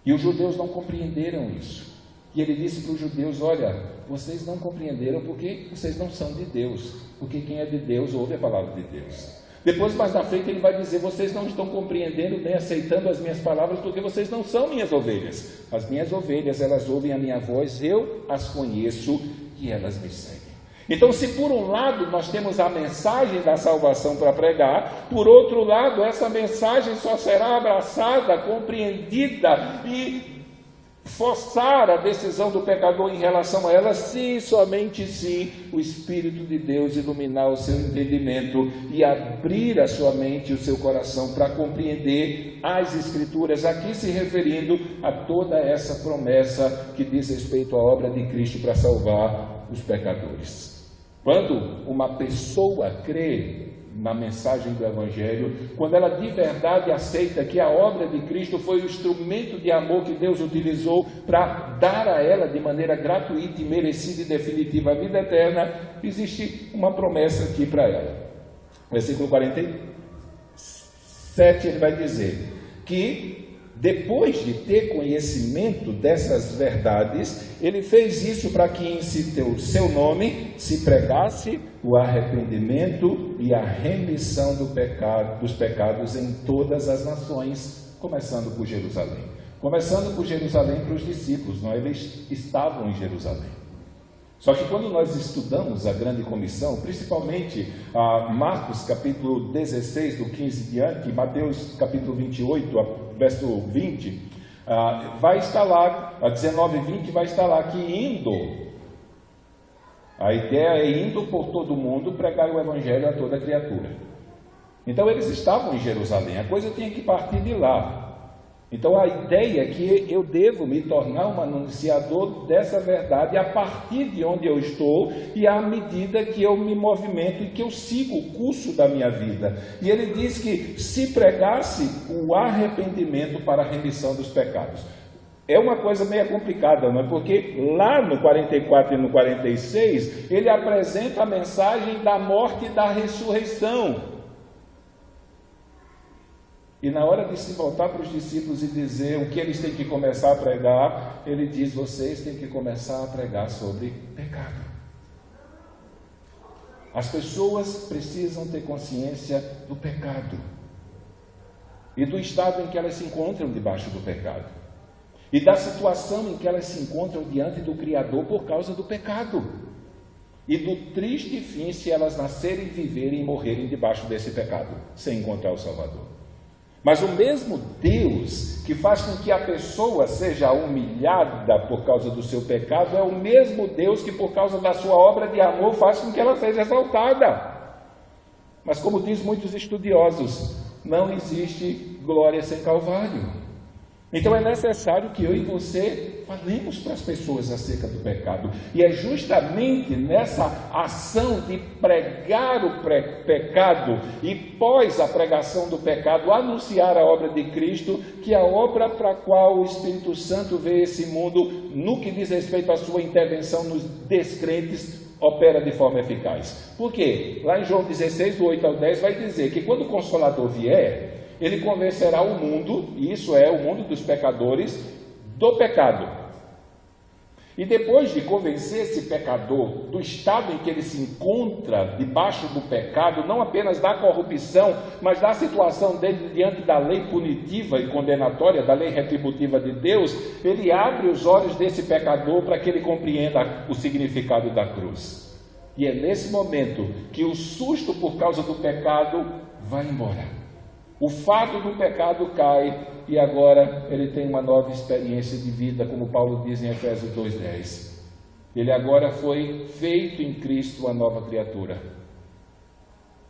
E os judeus não compreenderam isso. E ele disse para os judeus: olha, vocês não compreenderam porque vocês não são de Deus. Porque quem é de Deus ouve a palavra de Deus. Depois, mais na frente, ele vai dizer: vocês não estão compreendendo nem aceitando as minhas palavras porque vocês não são minhas ovelhas. As minhas ovelhas, elas ouvem a minha voz, eu as conheço e elas me seguem. Então, se por um lado nós temos a mensagem da salvação para pregar, por outro lado, essa mensagem só será abraçada, compreendida e forçar a decisão do pecador em relação a ela, se somente se o Espírito de Deus iluminar o seu entendimento e abrir a sua mente e o seu coração para compreender as Escrituras, aqui se referindo a toda essa promessa que diz respeito à obra de Cristo para salvar os pecadores. Quando uma pessoa crê na mensagem do Evangelho, quando ela de verdade aceita que a obra de Cristo foi o instrumento de amor que Deus utilizou para dar a ela de maneira gratuita e merecida e definitiva a vida eterna, existe uma promessa aqui para ela. Versículo 47, ele vai dizer que depois de ter conhecimento dessas verdades, ele fez isso para que em seu nome se pregasse o arrependimento e a remissão dos pecados em todas as nações, começando por Jerusalém. Começando por Jerusalém para os discípulos, não? Eles estavam em Jerusalém. Só que quando nós estudamos a grande comissão, principalmente Marcos capítulo 16, do 15 diante, Mateus capítulo 28, verso 20, vai estar lá, a 19 e 20 vai estar lá que indo, a ideia é indo por todo o mundo pregar o Evangelho a toda criatura. Então eles estavam em Jerusalém, a coisa tinha que partir de lá. Então a ideia é que eu devo me tornar um anunciador dessa verdade a partir de onde eu estou e à medida que eu me movimento e que eu sigo o curso da minha vida. E ele diz que se pregasse o arrependimento para a remissão dos pecados. É uma coisa meio complicada, não é? Porque lá no 44 e no 46 ele apresenta a mensagem da morte e da ressurreição. E na hora de se voltar para os discípulos e dizer o que eles têm que começar a pregar, ele diz: vocês têm que começar a pregar sobre pecado. As pessoas precisam ter consciência do pecado e do estado em que elas se encontram debaixo do pecado e da situação em que elas se encontram diante do Criador por causa do pecado e do triste fim se elas nascerem, viverem e morrerem debaixo desse pecado, sem encontrar o Salvador. Mas o mesmo Deus que faz com que a pessoa seja humilhada por causa do seu pecado é o mesmo Deus que, por causa da sua obra de amor, faz com que ela seja exaltada. Mas, como diz muitos estudiosos, não existe glória sem Calvário. Então é necessário que eu e você falemos para as pessoas acerca do pecado. E é justamente nessa ação de pregar o pecado e pós a pregação do pecado, anunciar a obra de Cristo, que a obra para a qual o Espírito Santo veio a esse mundo, no que diz respeito à sua intervenção nos descrentes, opera de forma eficaz. Por quê? Lá em João 16, do 8 ao 10, vai dizer que quando o Consolador vier, ele convencerá o mundo, e isso é o mundo dos pecadores, do pecado, E depois de convencer esse pecador do estado em que ele se encontra debaixo do pecado, não apenas da corrupção, mas da situação dele diante da lei punitiva e condenatória, da lei retributiva de Deus, ele abre os olhos desse pecador para que ele compreenda o significado da cruz. E é nesse momento que o susto por causa do pecado vai embora. O fato do pecado cai e agora ele tem uma nova experiência de vida, como Paulo diz em Efésios 2:10. Ele agora foi feito em Cristo a nova criatura.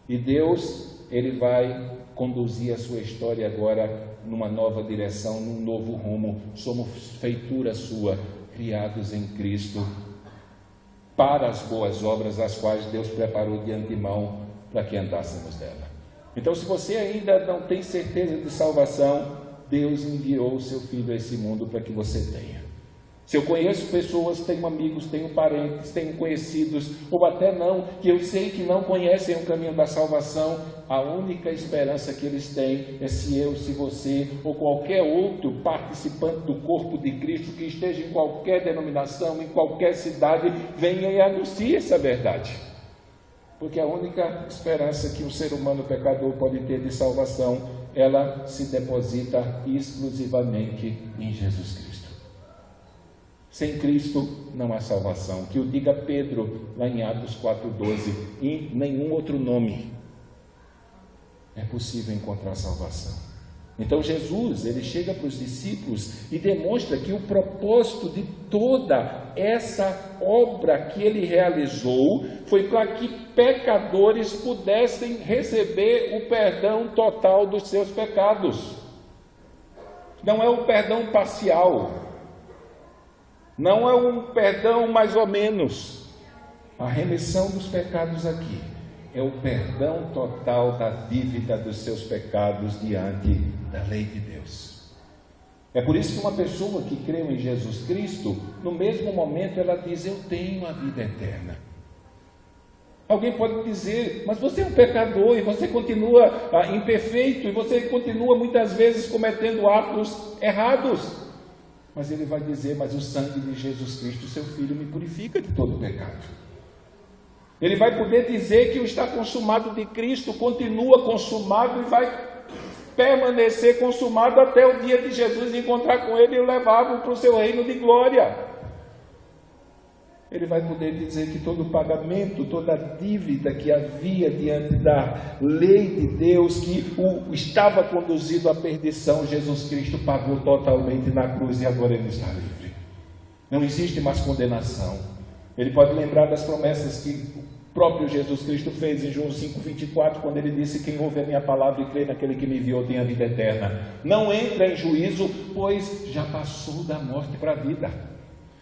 E Deus, ele vai conduzir a sua história agora numa nova direção, num novo rumo. Somos feitura sua, criados em Cristo, para as boas obras, as quais Deus preparou de antemão para que andássemos dela. Então, se você ainda não tem certeza de salvação, Deus enviou o seu Filho a esse mundo para que você tenha. Se eu conheço pessoas, tenho amigos, tenho parentes, tenho conhecidos, ou até não, que eu sei que não conhecem o caminho da salvação, a única esperança que eles têm é se eu, se você, ou qualquer outro participante do corpo de Cristo que esteja em qualquer denominação, em qualquer cidade, venha e anuncie essa verdade. Porque a única esperança que um ser humano pecador pode ter de salvação, ela se deposita exclusivamente em Jesus Cristo. Sem Cristo não há salvação. Que o diga Pedro, lá em Atos 4:12, em nenhum outro nome é possível encontrar salvação. Então Jesus, ele chega para os discípulos e demonstra que o propósito de toda essa obra que ele realizou foi para que pecadores pudessem receber o perdão total dos seus pecados. Não é um perdão parcial, não é um perdão mais ou menos. A remissão dos pecados aqui é o perdão total da dívida dos seus pecados diante da lei de Deus. É por isso que uma pessoa que creu em Jesus Cristo, no mesmo momento ela diz: eu tenho a vida eterna. Alguém pode dizer: mas você é um pecador e você continua imperfeito e você continua muitas vezes cometendo atos errados. Mas ele vai dizer: mas o sangue de Jesus Cristo, seu Filho, me purifica de todo pecado. Ele vai poder dizer que o está consumado de Cristo continua consumado e vai permanecer consumado até o dia de Jesus encontrar com ele e o levá-lo para o seu reino de glória. Ele vai poder dizer que todo o pagamento, toda a dívida que havia diante da lei de Deus, que o estava conduzido à perdição, Jesus Cristo pagou totalmente na cruz e agora ele está livre. Não existe mais condenação. Ele pode lembrar das promessas que o próprio Jesus Cristo fez em João 5:24, quando ele disse: quem ouve a minha palavra e crê naquele que me enviou tem a vida eterna. Não entra em juízo, pois já passou da morte para a vida.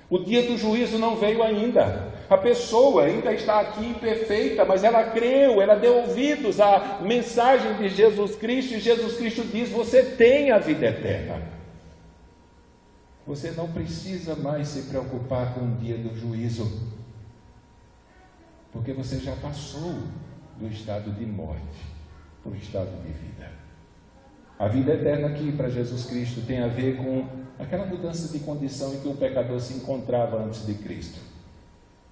O dia do juízo não veio ainda. A pessoa ainda está aqui imperfeita, mas ela creu, ela deu ouvidos à mensagem de Jesus Cristo, e Jesus Cristo diz: você tem a vida eterna. Você não precisa mais se preocupar com o dia do juízo, porque você já passou do estado de morte para o estado de vida. A vida eterna aqui para Jesus Cristo tem a ver com aquela mudança de condição em que o pecador se encontrava antes de Cristo.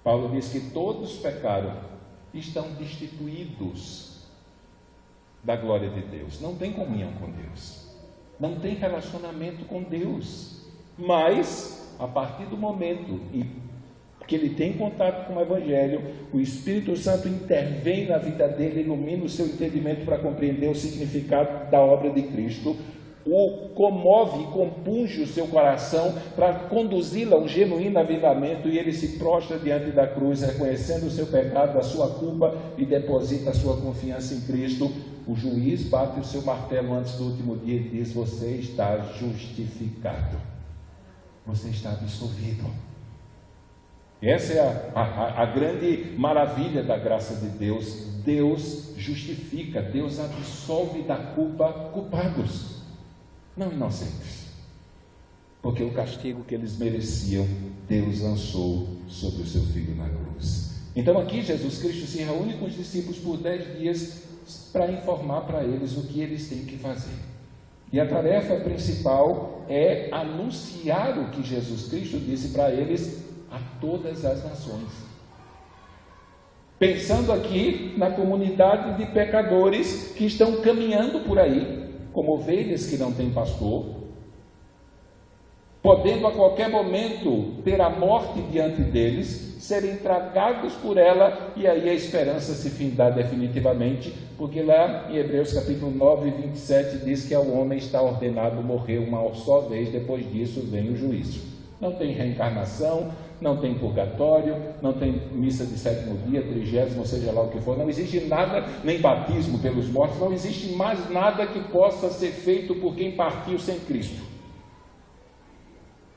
Paulo diz que todos pecaram e estão destituídos da glória de Deus. Não tem comunhão com Deus, não tem relacionamento com Deus. Mas, a partir do momento que ele tem contato com o Evangelho, o Espírito Santo intervém na vida dele, ilumina o seu entendimento para compreender o significado da obra de Cristo, o comove e compunge o seu coração para conduzi-lo a um genuíno avivamento, e ele se prostra diante da cruz, reconhecendo o seu pecado, a sua culpa, e deposita a sua confiança em Cristo. O juiz bate o seu martelo antes do último dia e diz: você está justificado, você está absolvido. Essa é a grande maravilha da graça de Deus. Deus justifica, Deus absolve da culpa culpados, não inocentes, porque o castigo que eles mereciam, Deus lançou sobre o seu Filho na cruz. Então aqui Jesus Cristo se reúne com os discípulos por 10 dias para informar para eles o que eles têm que fazer. E a tarefa principal é anunciar o que Jesus Cristo disse para eles a todas as nações. Pensando aqui na comunidade de pecadores que estão caminhando por aí, como ovelhas que não têm pastor, podendo a qualquer momento ter a morte diante deles, serem tragados por ela, e aí a esperança se findar definitivamente, porque lá em Hebreus capítulo 9, 27 diz que ao homem está ordenado morrer uma só vez, depois disso vem o juízo. Não tem reencarnação, não tem purgatório, não tem missa de sétimo dia, 30º, seja lá o que for, não existe nada, nem batismo pelos mortos, não existe mais nada que possa ser feito por quem partiu sem Cristo.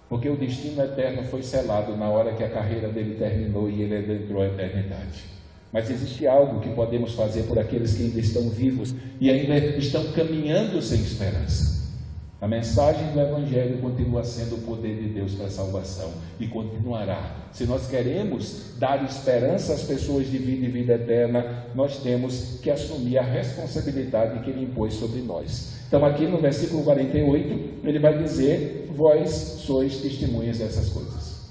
Porque o destino eterno foi selado na hora que a carreira dele terminou e ele adentrou a eternidade. Mas existe algo que podemos fazer por aqueles que ainda estão vivos e ainda estão caminhando sem esperança. A mensagem do Evangelho continua sendo o poder de Deus para a salvação e continuará. Se nós queremos dar esperança às pessoas de vida e vida eterna, nós temos que assumir a responsabilidade que Ele impôs sobre nós. Então aqui no versículo 48, ele vai dizer: vós sois testemunhas dessas coisas.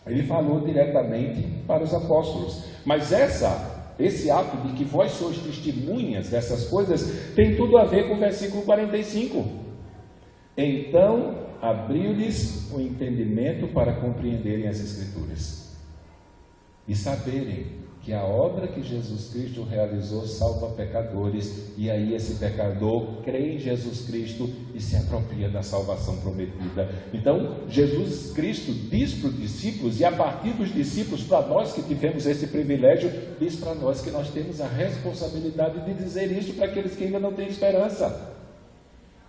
Ele falou diretamente para os apóstolos, mas esse ato de que vós sois testemunhas dessas coisas tem tudo a ver com o versículo 45. Então abriu-lhes o entendimento para compreenderem as Escrituras e saberem que a obra que Jesus Cristo realizou salva pecadores, e aí esse pecador crê em Jesus Cristo e se apropria da salvação prometida. Então Jesus Cristo diz para os discípulos, e a partir dos discípulos, para nós que tivemos esse privilégio, diz para nós que nós temos a responsabilidade de dizer isso para aqueles que ainda não têm esperança.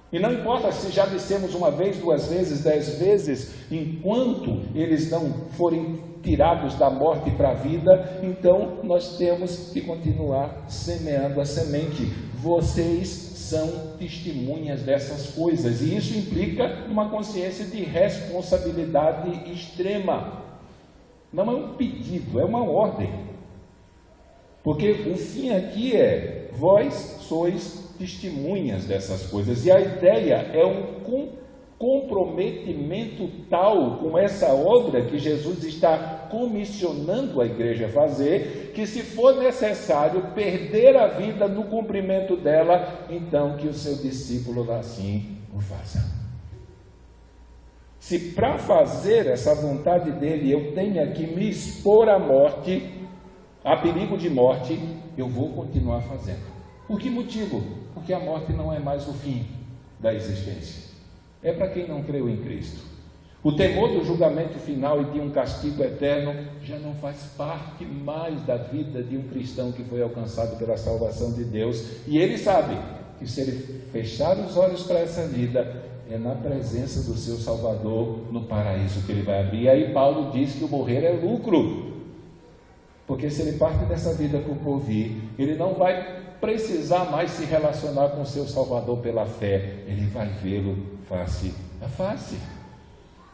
E não importa se já dissemos uma vez, 2 vezes, 10 vezes, enquanto eles não forem tirados da morte para a vida, então nós temos que continuar semeando a semente. Vocês são testemunhas dessas coisas, e isso implica uma consciência de responsabilidade extrema. Não é um pedido, é uma ordem. Porque o fim aqui é: vós sois testemunhas dessas coisas, e a ideia é um comprometimento tal com essa obra que Jesus está comissionando a igreja a fazer, que se for necessário perder a vida no cumprimento dela, então que o seu discípulo assim o faça. Se para fazer essa vontade dele eu tenha que me expor à morte, a perigo de morte, eu vou continuar fazendo. Por que motivo? Porque a morte não é mais o fim da existência. É para quem não creu em Cristo. O temor do julgamento final e de um castigo eterno já não faz parte mais da vida de um cristão que foi alcançado pela salvação de Deus. E ele sabe que se ele fechar os olhos para essa vida, é na presença do seu Salvador no paraíso que ele vai abrir. E aí Paulo diz que o morrer é lucro. Porque se ele parte dessa vida para o porvir, ele não vai precisar mais se relacionar com o seu Salvador pela fé, ele vai vê-lo face a face.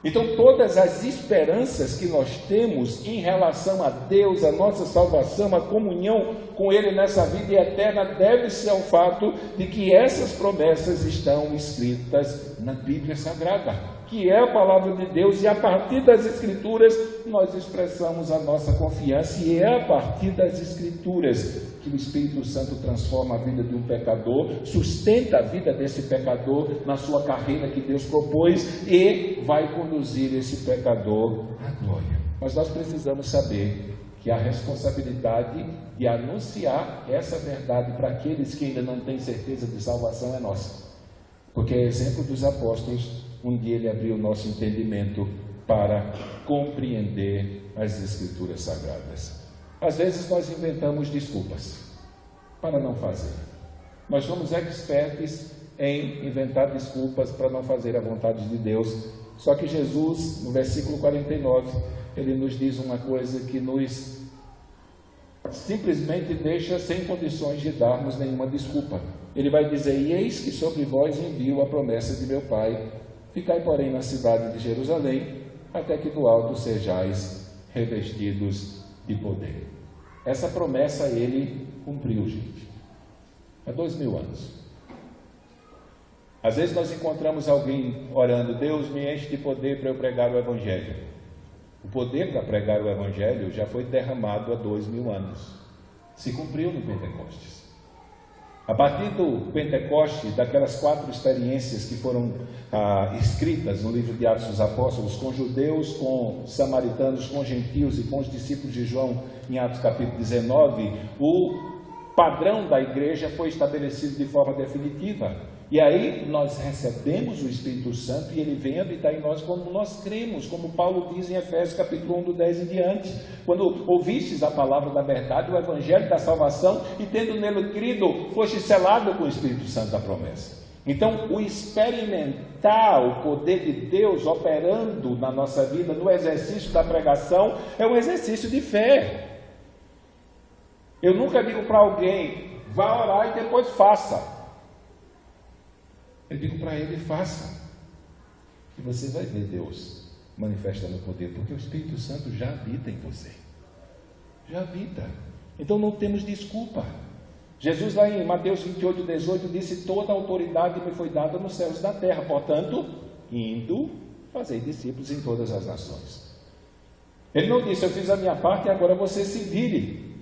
Então todas as esperanças que nós temos em relação a Deus, a nossa salvação, a comunhão com Ele nessa vida eterna, deve-se ao fato de que essas promessas estão escritas na Bíblia Sagrada, que é a palavra de Deus, e a partir das Escrituras nós expressamos a nossa confiança, e é a partir das Escrituras que o Espírito Santo transforma a vida de um pecador, sustenta a vida desse pecador na sua carreira que Deus propôs e vai conduzir esse pecador à glória. Mas nós precisamos saber que a responsabilidade de anunciar essa verdade para aqueles que ainda não têm certeza de salvação é nossa. Porque é exemplo dos apóstolos, um dia ele abriu o nosso entendimento para compreender as Escrituras Sagradas. Às vezes nós inventamos desculpas para não fazer. Nós somos expertos em inventar desculpas para não fazer a vontade de Deus. Só que Jesus, no versículo 49, ele nos diz uma coisa que nos simplesmente deixa sem condições de darmos nenhuma desculpa. Ele vai dizer: e eis que sobre vós envio a promessa de meu Pai, ficai porém na cidade de Jerusalém, até que do alto sejais revestidos de poder. Essa promessa ele cumpriu, gente, há 2000 anos. Às vezes nós encontramos alguém orando: Deus me enche de poder para eu pregar o Evangelho. O poder para pregar o Evangelho já foi derramado há 2000 anos. Se cumpriu no Pentecostes. A partir do Pentecoste, daquelas 4 experiências que foram escritas no livro de Atos dos Apóstolos, com judeus, com samaritanos, com gentios e com os discípulos de João, em Atos capítulo 19, o padrão da igreja foi estabelecido de forma definitiva. E aí nós recebemos o Espírito Santo e ele vem habitar em nós quando nós cremos, como Paulo diz em Efésios capítulo 1, do 10 em diante. Quando ouvistes a palavra da verdade, o Evangelho da salvação, e tendo nele crido, foste selado com o Espírito Santo da promessa. Então, o experimentar o poder de Deus operando na nossa vida, no exercício da pregação, é um exercício de fé. Eu nunca digo para alguém, vá orar e depois faça. Eu digo para ele, faça. E você vai ver Deus manifestando o poder, porque o Espírito Santo já habita em você. Já habita. Então não temos desculpa. Jesus lá em Mateus 28, 18 disse, toda a autoridade me foi dada nos céus e na terra. Portanto, indo, fazei discípulos em todas as nações. Ele não disse, eu fiz a minha parte e agora você se vire.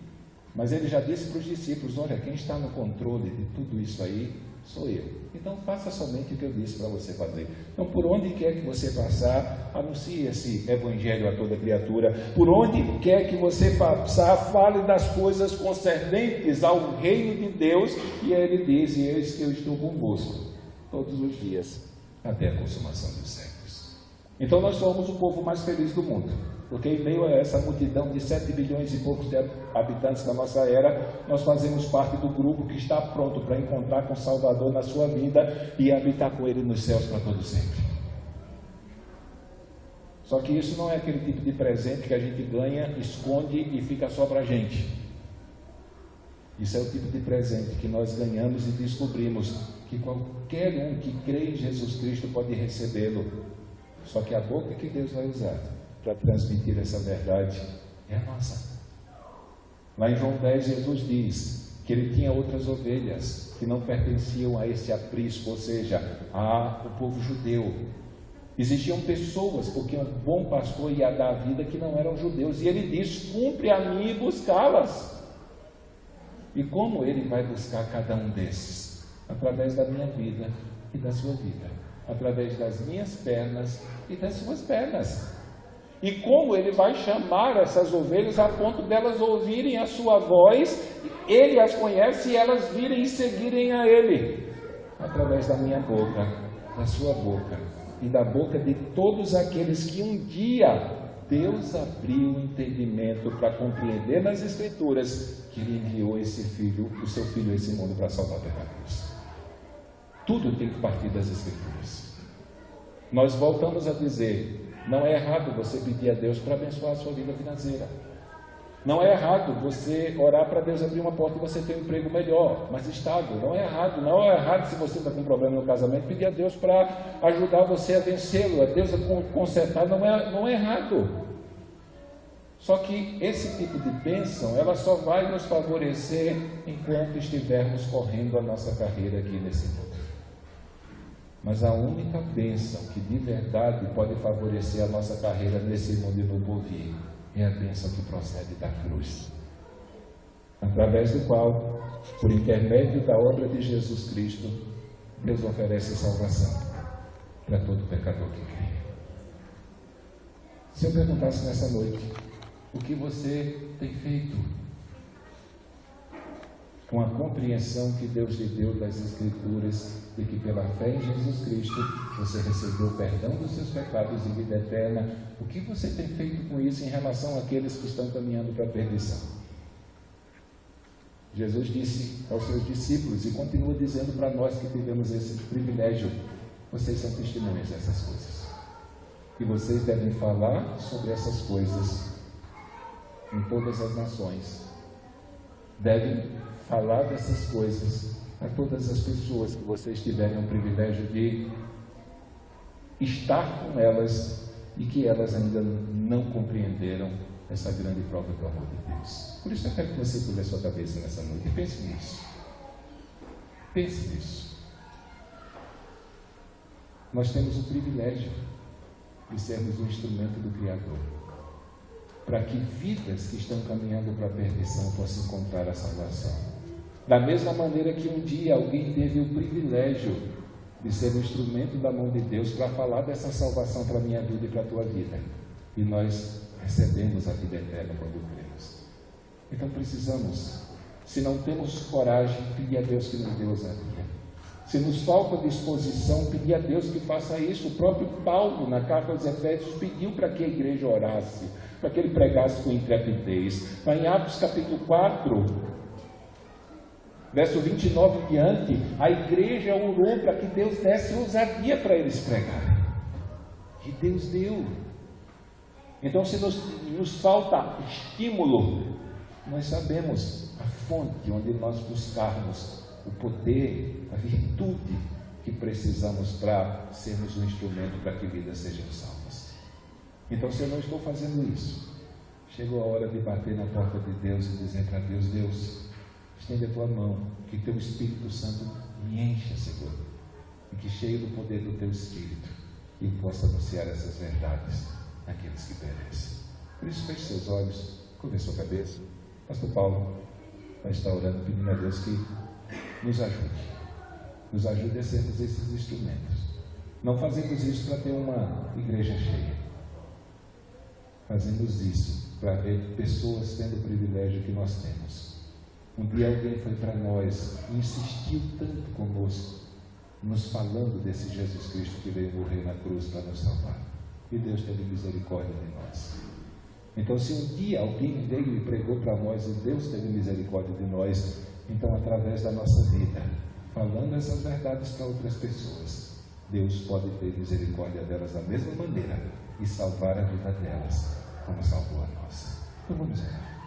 Mas ele já disse para os discípulos, olha, quem está no controle de tudo isso aí sou eu. Então faça somente o que eu disse para você fazer. Então por onde quer que você passar, anuncie esse Evangelho a toda criatura. Por onde quer que você passar, fale das coisas concernentes ao reino de Deus. E ele diz, e eis que eu estou convosco todos os dias, até a consumação dos séculos. Então nós somos o povo mais feliz do mundo. Porque em meio a essa multidão de 7 bilhões e poucos de habitantes da nossa era, nós fazemos parte do grupo que está pronto para encontrar com o Salvador na sua vida e habitar com Ele nos céus para todo sempre. Só que isso não é aquele tipo de presente que a gente ganha, esconde e fica só para a gente. Isso é o tipo de presente que nós ganhamos e descobrimos que qualquer um que crê em Jesus Cristo pode recebê-lo. Só que a boca que Deus vai usar para transmitir essa verdade é a nossa. Lá em João 10, Jesus diz que ele tinha outras ovelhas que não pertenciam a esse aprisco, ou seja, ao povo judeu. Existiam pessoas, porque um bom pastor ia dar a vida que não eram judeus, e ele diz, cumpre a mim e buscá-las. E como ele vai buscar cada um desses? Através da minha vida e da sua vida, através das minhas pernas e das suas pernas. E como ele vai chamar essas ovelhas a ponto delas ouvirem a sua voz, ele as conhece e elas virem e seguirem a ele, através da minha boca, da sua boca e da boca de todos aqueles que um dia Deus abriu o entendimento para compreender nas Escrituras que ele enviou esse filho, o seu filho a esse mundo para salvar pecadores. Tudo tem que partir das Escrituras. Nós voltamos a dizer, não é errado você pedir a Deus para abençoar a sua vida financeira. Não é errado você orar para Deus abrir uma porta e você ter um emprego melhor, mais estável. Não é errado. Não é errado se você está com um problema no casamento, pedir a Deus para ajudar você a vencê-lo, a Deus a consertar. Não é errado. Só que esse tipo de bênção, ela só vai nos favorecer enquanto estivermos correndo a nossa carreira aqui nesse mundo. Mas a única bênção que de verdade pode favorecer a nossa carreira nesse mundo e no porvir é a bênção que procede da cruz, através do qual, por intermédio da obra de Jesus Cristo, Deus oferece salvação para todo pecador que crê. Se eu perguntasse nessa noite, o que você tem feito com a compreensão que Deus lhe deu das Escrituras, de que pela fé em Jesus Cristo você recebeu o perdão dos seus pecados e vida eterna, o que você tem feito com isso em relação àqueles que estão caminhando para a perdição? Jesus disse aos seus discípulos e continua dizendo para nós que tivemos esse privilégio, vocês são testemunhas dessas coisas e vocês devem falar sobre essas coisas em todas as nações, devem falar dessas coisas a todas as pessoas que vocês tiverem o privilégio de estar com elas e que elas ainda não compreenderam essa grande prova do amor de Deus. Por isso eu quero que você pule a sua cabeça nessa noite e pense nisso. Pense nisso. Nós temos o privilégio de sermos um instrumento do Criador. para que vidas que estão caminhando para a perdição possam encontrar a salvação. Da mesma maneira que um dia alguém teve o privilégio de ser um instrumento da mão de Deus para falar dessa salvação para a minha vida e para a tua vida. E nós recebemos a vida eterna quando cremos. Então precisamos, se não temos coragem, pedir a Deus que nos dê ousadia. Se nos falta disposição, pedir a Deus que faça isso. O próprio Paulo, na carta aos Efésios, pediu para que a igreja orasse, para que ele pregasse com intrepidez. Mas em Atos capítulo 4, verso 29 em diante, a igreja orou para que Deus desse ousadia para eles pregarem. E Deus deu. Então, se nos falta estímulo, nós sabemos a fonte onde nós buscarmos o poder, a virtude que precisamos para sermos um instrumento para que vidas sejam salvas. Então, se eu não estou fazendo isso, chegou a hora de bater na porta de Deus e dizer para Deus: Deus, estende a tua mão, que teu Espírito Santo me encha, Senhor, e que cheio do poder do teu Espírito eu possa anunciar essas verdades àqueles que perecem. Por isso, feche seus olhos, curve sua cabeça. Pastor Paulo vai estar orando, pedindo a Deus que nos ajude a sermos esses instrumentos. Não fazemos isso para ter uma igreja cheia, fazemos isso para ver pessoas tendo o privilégio que nós temos. Um dia alguém foi para nós e insistiu tanto conosco, nos falando desse Jesus Cristo que veio morrer na cruz para nos salvar, e Deus teve misericórdia de nós. Então, se um dia alguém veio e pregou para nós e Deus teve misericórdia de nós, então, através da nossa vida, falando essas verdades para outras pessoas, Deus pode ter misericórdia delas da mesma maneira e salvar a vida delas como salvou a nossa. Então vamos orar.